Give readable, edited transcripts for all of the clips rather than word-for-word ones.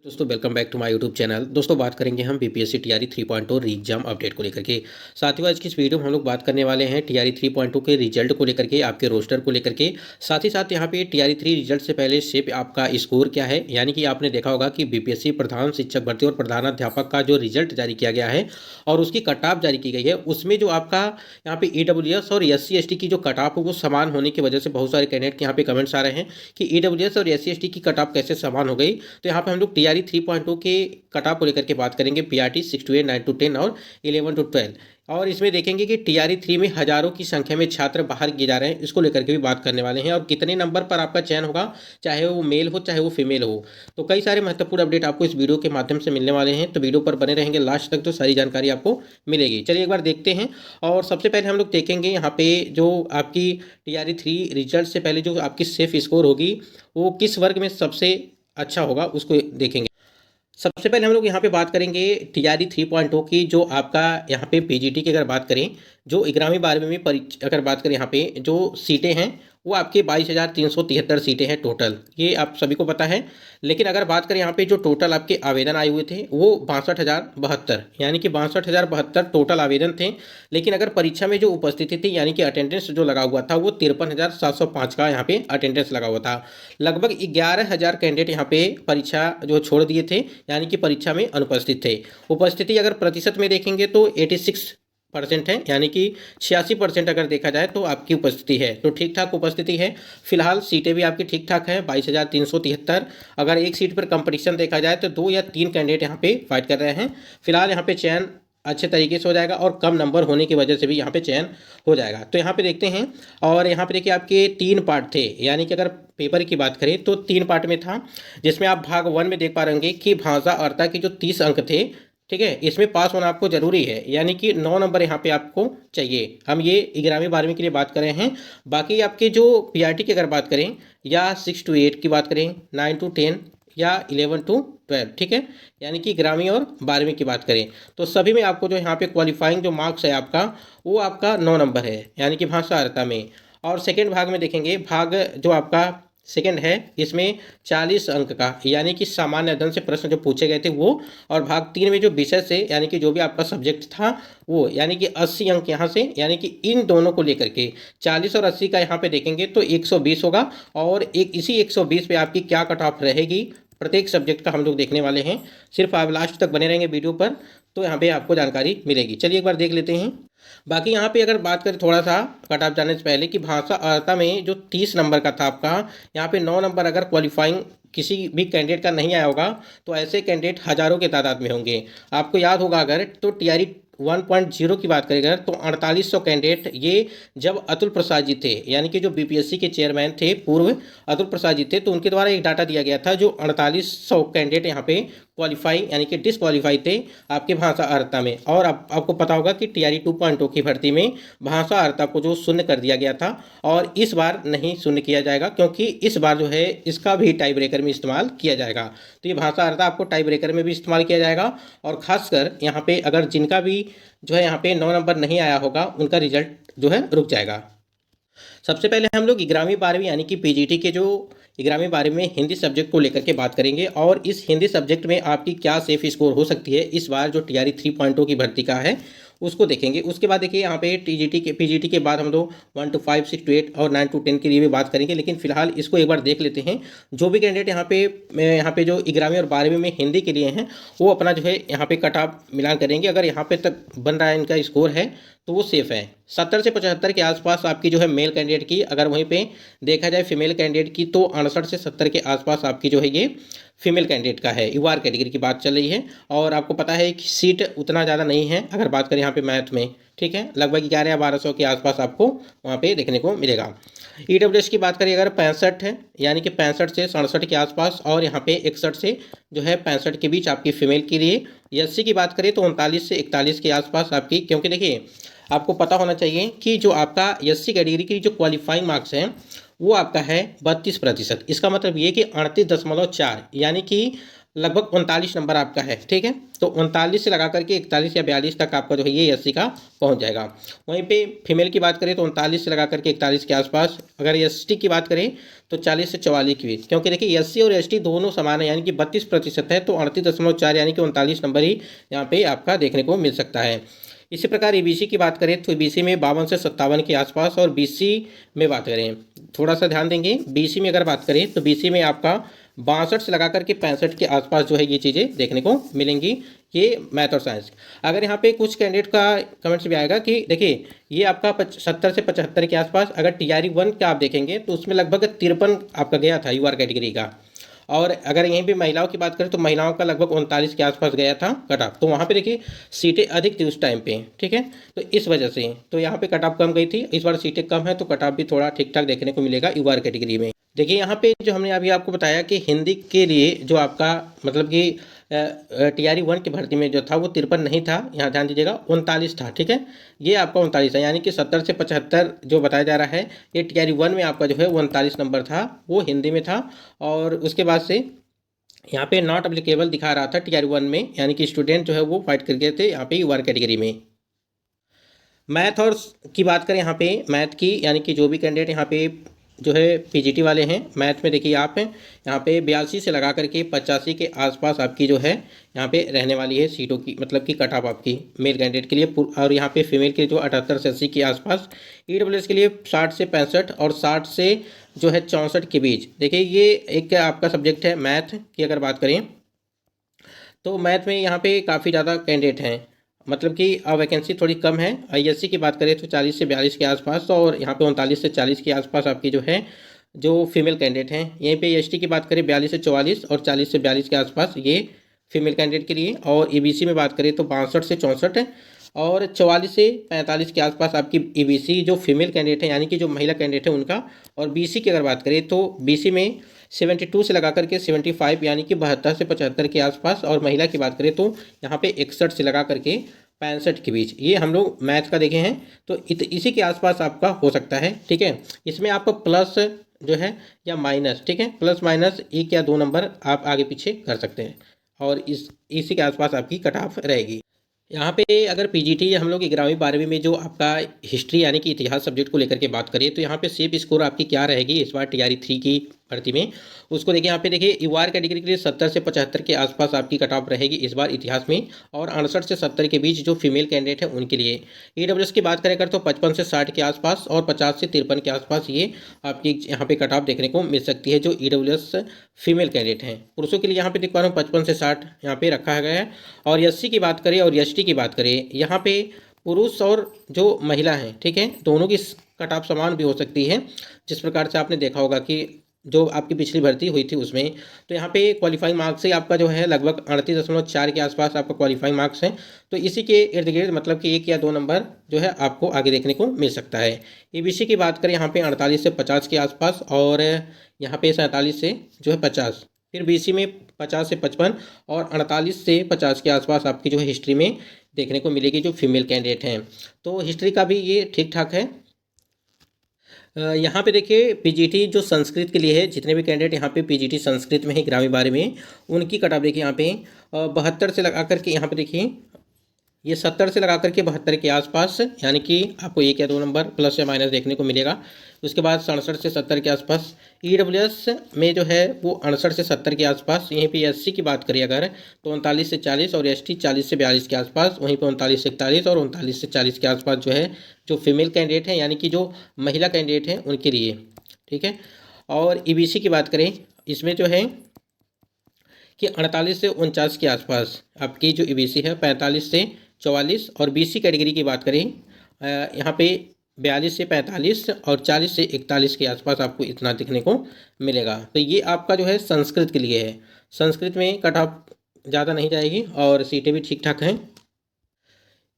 दोस्तों welcome back to my YouTube channel. दोस्तों बात करेंगे हम बीपीएससी टीआरई 3.0 री एग्जाम अपडेट को लेकर के। साथ ही आज की इस वीडियो में हम लोग बात करने वाले हैं टीआरई 3.0 के रिजल्ट को लेकर के, आपके रोस्टर को लेकर के। साथ ही साथ यहाँ पे टीआरई 3 रिजल्ट से पहले सिर्फ आपका स्कोर क्या है, यानी कि आपने देखा होगा कि बीपीएससी प्रधान शिक्षक भर्ती और प्रधानाध्यापक का जो रिजल्ट जारी किया गया है और उसकी कट ऑफ जारी की गई है, उसमें जो आपका यहाँ पे ईडब्ल्यूएस और एससी/एसटी की जो कट ऑफ है वो समान होने की वजह से बहुत सारे कैंडिडेट के यहाँ पे कमेंट्स आ रहे हैं कि ईडब्ल्यूएस और एससी/एसटी की कट ऑफ कैसे समान हो गई। तो यहाँ पे हम लोग टीआरई 3.0 के कट ऑफ को लेकर के बात करेंगे। पीआरटी 6 to 8, 9 to 10 और 11 to 12, और इसमें देखेंगे कि टीआरई 3 में हजारों की संख्या में छात्र बाहर किए जा रहे हैं, इसको लेकर के भी बात करने वाले हैं। और कितने नंबर पर आपका चयन होगा, चाहे वो मेल हो चाहे वो फीमेल हो। तो कई सारे महत्वपूर्ण अपडेट आपको इस वीडियो के माध्यम से मिलने वाले हैं, तो वीडियो पर बने रहेंगे लास्ट तक, तो सारी जानकारी आपको मिलेगी। चलिए एक बार देखते हैं। और सबसे पहले हम लोग देखेंगे यहाँ पे जो आपकी टीआरई 3 रिजल्ट से पहले जो आपकी सेफ स्कोर होगी वो किस वर्ग में सबसे अच्छा होगा, उसको देखेंगे। सबसे पहले हम लोग यहाँ पे बात करेंगे टीआरई 3.0 की, जो आपका यहाँ पे पीजीटी की अगर बात करें, जो 11वीं 12वीं में अगर बात करें, यहाँ पे जो सीटें हैं वो आपके 22,373 सीटें हैं टोटल, ये आप सभी को पता है। लेकिन अगर बात करें यहाँ पे जो टोटल आपके आवेदन आए हुए थे वो 62,072, यानी कि 62,072 टोटल आवेदन थे। लेकिन अगर परीक्षा में जो उपस्थिति थी, यानी कि अटेंडेंस जो लगा हुआ था, वो 53,705 का यहाँ पे अटेंडेंस लगा हुआ था। लगभग 11,000 कैंडिडेट यहाँ पे परीक्षा जो छोड़ दिए थे, यानी कि परीक्षा में अनुपस्थित थे। उपस्थिति अगर प्रतिशत में देखेंगे तो 86% है, यानी कि 86% अगर देखा जाए तो आपकी उपस्थिति है, तो ठीक ठाक उपस्थिति है। फिलहाल सीटें भी आपकी ठीक ठाक है, 22,373। अगर एक सीट पर कंपटीशन देखा जाए तो 2 या 3 कैंडिडेट यहाँ पे फाइट कर रहे हैं। फिलहाल यहाँ पे चयन अच्छे तरीके से हो जाएगा और कम नंबर होने की वजह से भी यहाँ पे चयन हो जाएगा। तो यहाँ पे देखते हैं, और यहाँ पे देखिए आपके 3 पार्ट थे, यानी कि अगर पेपर की बात करें तो 3 पार्ट में था, जिसमें आप भाग 1 में देख पा रहे होंगे कि भाषा अर्ता के जो 30 अंक थे, ठीक है, इसमें पास होना आपको जरूरी है, यानी कि 9 नंबर यहाँ पे आपको चाहिए। हम ये 11वीं 12वीं के लिए बात कर रहे हैं। बाकी आपके जो पीआरटी की अगर बात करें, या 6 to 8 की बात करें, 9 to 10 या 11 to 12, ठीक है, यानी कि 11वीं और 12वीं की बात करें तो सभी में आपको जो यहाँ पे क्वालिफाइंग जो मार्क्स है आपका, वो आपका 9 नंबर है, यानी कि भाषा अर्ता में। और सेकेंड भाग में देखेंगे, भाग जो आपका सेकेंड है, इसमें 40 अंक का, यानी कि सामान्य अध्ययन से प्रश्न जो पूछे गए थे वो। और भाग 3 में जो विषय से, यानी कि जो भी आपका सब्जेक्ट था वो, यानी कि 80 अंक यहाँ से, यानी कि इन दोनों को लेकर के 40 और 80 का यहाँ पे देखेंगे तो 120 होगा। और एक इसी 120 पे आपकी क्या कट ऑफ रहेगी प्रत्येक सब्जेक्ट का हम लोग देखने वाले हैं। सिर्फ आप लास्ट तक बने रहेंगे वीडियो पर, तो यहाँ पे आपको जानकारी मिलेगी। चलिए एक बार देख लेते हैं। बाकी यहाँ पे अगर बात करें थोड़ा सा कट ऑफ जाने से पहले, कि भाषा अर्ता में जो 30 नंबर का था आपका, यहाँ पे 9 नंबर अगर क्वालिफाइंग किसी भी कैंडिडेट का नहीं आया होगा तो ऐसे कैंडिडेट हजारों के तादाद में होंगे। आपको याद होगा अगर तो टीआरई 1.0 की बात करें अगर, तो 4800 कैंडिडेट, ये जब अतुल प्रसाद जी थे, यानी कि जो बीपीएससी के चेयरमैन थे पूर्व, अतुल प्रसाद जी थे, तो उनके द्वारा एक डाटा दिया गया था, जो 4800 कैंडिडेट यहाँ पे क्वालिफाई यानी कि डिसक्वालीफाई थे आपके भाषा अर्ता में। और आपको पता होगा कि टीआरई 2.0 की भर्ती में भाषा अर्ता को जो शून्य कर दिया गया था, और इस बार नहीं शून्य किया जाएगा, क्योंकि इस बार जो है इसका भी टाई ब्रेकर में इस्तेमाल किया जाएगा। तो ये भाषा अर्ता आपको टाई ब्रेकर में भी इस्तेमाल किया जाएगा। और खासकर यहाँ पे अगर जिनका भी जो है यहाँ पे 9 नंबर नहीं आया होगा, उनका रिजल्ट जो है रुक जाएगा। सबसे पहले हम लोग 11वीं 12वीं यानी कि पीजीटी के जो 11वीं 12वीं में हिंदी सब्जेक्ट को लेकर के बात करेंगे, और इस हिंदी सब्जेक्ट में आपकी क्या सेफ स्कोर हो सकती है इस बार जो टीआरई 3.0 की भर्ती का है, उसको देखेंगे। उसके बाद देखिए यहाँ पे पीजीटी के बाद हम लोग 1 to 5, 6 to 8 और 9 to 10 के लिए भी बात करेंगे। लेकिन फिलहाल इसको एक बार देख लेते हैं। जो भी कैंडिडेट यहाँ पे जो 11वीं और 12वीं में हिंदी के लिए हैं, वो अपना जो है यहाँ पे कट ऑफ मिलान करेंगे। अगर यहाँ पे तक बन रहा है इनका स्कोर है तो वो सेफ है। 70 से 75 के आसपास आपकी जो है मेल कैंडिडेट की, अगर वहीं पे देखा जाए फीमेल कैंडिडेट की, तो 68 से 70 के आसपास आपकी जो है ये फीमेल कैंडिडेट का है। यूआर कैटेगरी की बात चल रही है। और आपको पता है कि सीट उतना ज़्यादा नहीं है अगर बात करें यहाँ पे मैथ में, ठीक है, लगभग 11 या 1200 के आसपास आपको वहाँ पे देखने को मिलेगा। ईडब्ल्यूएस की बात करें अगर 65 है, यानी कि 65 से 67 के आसपास, और यहाँ पे 61 से जो है 65 के बीच आपकी फीमेल के लिए। एससी की बात करें तो 39 से 41 के आसपास आपकी, क्योंकि देखिए आपको पता होना चाहिए कि जो आपका एससी कैटेगरी की जो क्वालिफाइंग मार्क्स हैं वो आपका है 32%। इसका मतलब ये कि 38.4, यानी कि लगभग 39 नंबर आपका है, ठीक है। तो 39 से लगा करके 41 या 42 तक आपका जो है ये एससी का पहुंच जाएगा। वहीं पे फीमेल की बात करें तो 39 से लगा करके 41 के आसपास। अगर एसटी की बात करें तो 40 से 44 की बीच, क्योंकि देखिए एससी और एसटी दोनों समान है, यानी कि 32% है, तो 38.4 यानी कि 39 नंबर ही यहाँ पे आपका देखने को मिल सकता है। इसी प्रकार ईबीसी की बात करें तो ईबीसी में 52 से 57 के आसपास, और बीसी में बात करें थोड़ा सा ध्यान देंगे, बीसी में अगर बात करें तो बीसी में आपका 62 से लगा करके 65 के आसपास जो है ये चीज़ें देखने को मिलेंगी, ये मैथ और साइंस। अगर यहाँ पे कुछ कैंडिडेट का कमेंट्स भी आएगा कि देखिए ये आपका 70 से 75 के आसपास, अगर टीआरई 1 का आप देखेंगे तो उसमें लगभग 53 आपका गया था यूआर कैटेगरी का। और अगर यहीं पे महिलाओं की बात करें तो महिलाओं का लगभग 39 के आसपास गया था कट ऑफ, तो वहाँ पे देखिए सीटें अधिक थी उस टाइम पे, ठीक है। तो इस वजह से तो यहाँ पे कट ऑफ कम गई थी, इस बार सीटें कम है तो कट ऑफ भी थोड़ा ठीक ठाक देखने को मिलेगा यूआर कैटेगरी में। देखिए यहाँ पे जो हमने अभी आपको बताया कि हिंदी के लिए जो आपका मतलब कि टीआरई 1 की भर्ती में जो था वो 53 नहीं था, यहाँ ध्यान दीजिएगा 39 था, ठीक है। ये आपका 39 है, यानी कि 70 से 75 जो बताया जा रहा है, ये टीआरई 1 में आपका जो है 39 नंबर था, वो हिंदी में था। और उसके बाद से यहाँ पे नॉट अप्लीकेबल दिखा रहा था टीआरई 1 में, यानी कि स्टूडेंट जो है वो फाइट कर गए थे यहाँ पे यूआर कैटेगरी में। मैथ और की बात करें यहाँ पे मैथ की, यानी कि जो भी कैंडिडेट यहाँ पे जो है पीजीटी वाले हैं मैथ में, देखिए आप हैं यहाँ पे 82 से लगा करके 85 के आसपास आपकी जो है यहाँ पे रहने वाली है सीटों की, मतलब कि कट ऑफ आपकी मेल कैंडिडेट के लिए। और यहाँ पे फीमेल के जो 78 से 80 के आसपास, ईडब्ल्यूएस के लिए 60 से 65 और 60 से जो है 64 के बीच। देखिए ये एक आपका सब्जेक्ट है मैथ की, अगर बात करें तो मैथ में यहाँ पे काफ़ी ज़्यादा कैंडिडेट हैं, मतलब कि वैकेंसी थोड़ी कम है। आईएससी की बात करें तो 40 से 42 के आसपास, और यहाँ पे 39 से 40 के आसपास आपकी जो है जो फीमेल कैंडिडेट हैं। यहीं पे एसटी की बात करें 42 से 44 और 40 से 42 के आसपास ये फीमेल कैंडिडेट के लिए। और ईबीसी में बात करें तो 62 से 64 और 44 से 45 के आसपास आपकी ईबीसी जो फीमेल कैंडिडेट है, यानी कि जो महिला कैंडिडेट है उनका। और बीसी की अगर बात करें तो बीसी में 72 से लगा करके 75, यानी कि 72 से 75 के आसपास। और महिला की बात करें तो यहाँ पे 61 से लगा करके 65 के बीच, ये हम लोग मैथ का देखे हैं। तो इसी के आसपास आपका हो सकता है, ठीक है। इसमें आपको प्लस जो है या माइनस, ठीक है, प्लस माइनस 1 या 2 नंबर आप आगे पीछे कर सकते हैं, और इसी के आसपास आपकी कट ऑफ रहेगी। यहाँ पे अगर पीजीटी हम लोग 11वीं 12वीं में जो आपका हिस्ट्री यानी कि इतिहास सब्जेक्ट को लेकर के बात करें तो यहाँ पे सेफ स्कोर आपकी क्या रहेगी इस बार टीआरई 3 की भर्ती में, उसको देखिए। यहाँ पे देखिए यूआर कैटेगरी के लिए 70 से 75 के आसपास आपकी कट ऑफ रहेगी इस बार इतिहास में, और 68 से 70 के बीच जो फीमेल कैंडिडेट है उनके लिए। ईडब्ल्यूएस की बात करें तो 55 से 60 के आसपास और 50 से 53 के आसपास ये आपकी यहाँ पे कट ऑफ देखने को मिल सकती है जो ईडब्ल्यूएस फीमेल कैंडिडेट हैं। पुरुषों के लिए यहाँ पे देख पा रहा हूँ 55 से 60 यहाँ पे रखा गया है। और एससी की बात करें और एसटी की बात करें, यहाँ पे पुरुष और जो महिला हैं, ठीक है, दोनों की कट ऑफ समान भी हो सकती है। जिस प्रकार से आपने देखा होगा कि जो आपकी पिछली भर्ती हुई थी उसमें, तो यहाँ पे क्वालिफाइंग मार्क्स से आपका जो है लगभग 38.4 के आसपास आपका क्वालिफाइंग मार्क्स हैं। तो इसी के इर्द गिर्द मतलब कि 1 या 2 नंबर जो है आपको आगे देखने को मिल सकता है। ईबीसी की बात करें यहाँ पे 48 से 50 के आसपास, और यहाँ पे 47 से जो है 50। फिर बीसी में 50 से 55 और 48 से 50 के आसपास आपकी जो है हिस्ट्री में देखने को मिलेगी जो फीमेल कैंडिडेट हैं। तो हिस्ट्री का भी ये ठीक ठाक है। यहाँ पे देखिए पीजीटी जो संस्कृत के लिए है, जितने भी कैंडिडेट यहाँ पे पीजीटी संस्कृत में है 11वीं 12वीं में, उनकी कट ऑफ देखिए यहाँ पे 72 से लगा करके यहाँ पे देखिए ये 70 से लगा करके 72 के आसपास, यानी कि आपको 1 या 2 नंबर प्लस या माइनस देखने को मिलेगा। उसके बाद 67 से 70 के आसपास। ईडब्ल्यूएस में जो है वो 68 से 70 के आसपास। यहीं पे एससी की बात करें अगर तो 39 से 40 और एसटी 40 से 42 के आसपास। वहीं पे 39 से 41 और 39 से 40 के आसपास जो है जो फीमेल कैंडिडेट हैं, यानी कि जो महिला कैंडिडेट हैं उनके लिए, ठीक है। और ईबीसी की बात करें, इसमें जो है कि 48 से 49 के आसपास आपकी जो ईबीसी है 45 से 44। और बीसी कैटेगरी की बात करें यहाँ पे 42 से 45 और 40 से 41 के आसपास आपको इतना देखने को मिलेगा। तो ये आपका जो है संस्कृत के लिए है। संस्कृत में कट ऑफ ज़्यादा नहीं जाएगी और सीटें भी ठीक ठाक हैं।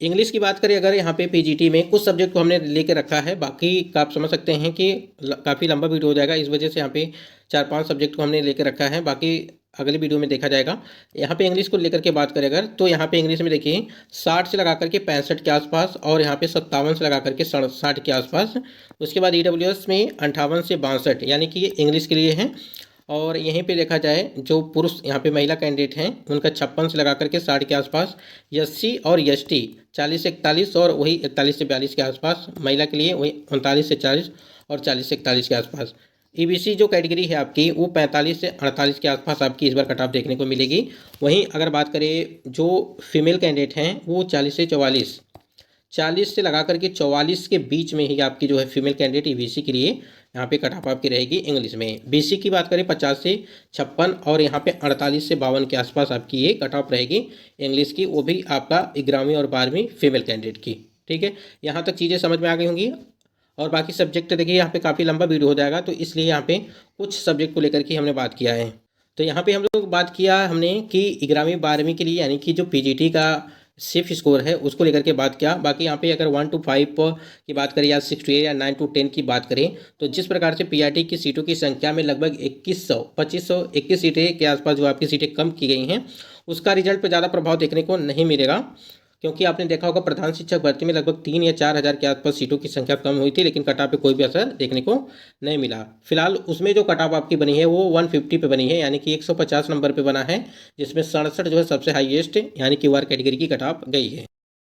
इंग्लिश की बात करें अगर यहाँ पे पीजीटी में कुछ सब्जेक्ट को हमने लेके रखा है, बाकी का आप समझ सकते हैं कि काफ़ी लंबा वीडियो हो जाएगा, इस वजह से यहाँ पे 4-5 सब्जेक्ट को हमने लेके रखा है, बाकी अगले वीडियो में देखा जाएगा। यहाँ पे इंग्लिश को लेकर के बात करें अगर तो यहाँ पे इंग्लिश में देखिए 60 से लगा करके 65 के आसपास, और यहाँ पे 57 से लगा करके 60 के आसपास। उसके बाद ईडब्ल्यूएस में 58 से 62, यानी कि ये इंग्लिश के लिए है। और यहीं पे देखा जाए जो पुरुष यहाँ पे महिला कैंडिडेट हैं उनका 56 से लगा करके 60 के आसपास, एससी और एसटी 40 से 41 और वही 41 से 42 के आसपास, महिला के लिए वही 39 से 40 और 40 से 41 के आसपास। ईबीसी जो कैटेगरी है आपकी वो 45 से 48 के आसपास आपकी इस बार कट ऑफ देखने को मिलेगी। वहीं अगर बात करें जो फीमेल कैंडिडेट हैं वो 40 से 44, 40 से लगा करके 44 के बीच में ही आपकी जो है फीमेल कैंडिडेट ईबीसी के लिए यहाँ पे कट ऑफ आपकी रहेगी इंग्लिश में। बीसी की बात करें 50 से 56 और यहाँ पे 48 से 52 के आसपास आपकी ये कट ऑफ रहेगी इंग्लिश की, वो भी आपका 11वीं और 12वीं फीमेल कैंडिडेट की। ठीक है, यहाँ तक चीज़ें समझ में आ गई होंगी। और बाकी सब्जेक्ट देखिए यहाँ पे काफ़ी लंबा वीडियो हो जाएगा, तो इसलिए यहाँ पे कुछ सब्जेक्ट को लेकर के हमने बात किया है। तो यहाँ पे हम लोग बात किया हमने कि 11वीं 12वीं के लिए यानी कि जो पीजीटी का सिर्फ स्कोर है उसको लेकर के बात किया। बाकी यहाँ पे अगर 1 to 5 की बात करें या 6 to 8 या 9 to 10 की बात करें, तो जिस प्रकार से पीआरटी की सीटों की संख्या में लगभग 2521 सीटें के आसपास जो आपकी सीटें कम की गई हैं, उसका रिजल्ट पर ज़्यादा प्रभाव देखने को नहीं मिलेगा। क्योंकि आपने देखा होगा प्रधान शिक्षक भर्ती में लगभग 3 या 4 हज़ार के आसपास सीटों की संख्या कम हुई थी, लेकिन कटऑफ पे कोई भी असर देखने को नहीं मिला। फिलहाल उसमें जो कटऑफ आपकी बनी है वो 150 पे बनी है, यानी कि 150 नंबर पे बना है, जिसमें 67 जो है सबसे हाईएस्ट यानी कि वार कैटेगरी की कटऑफ गई है।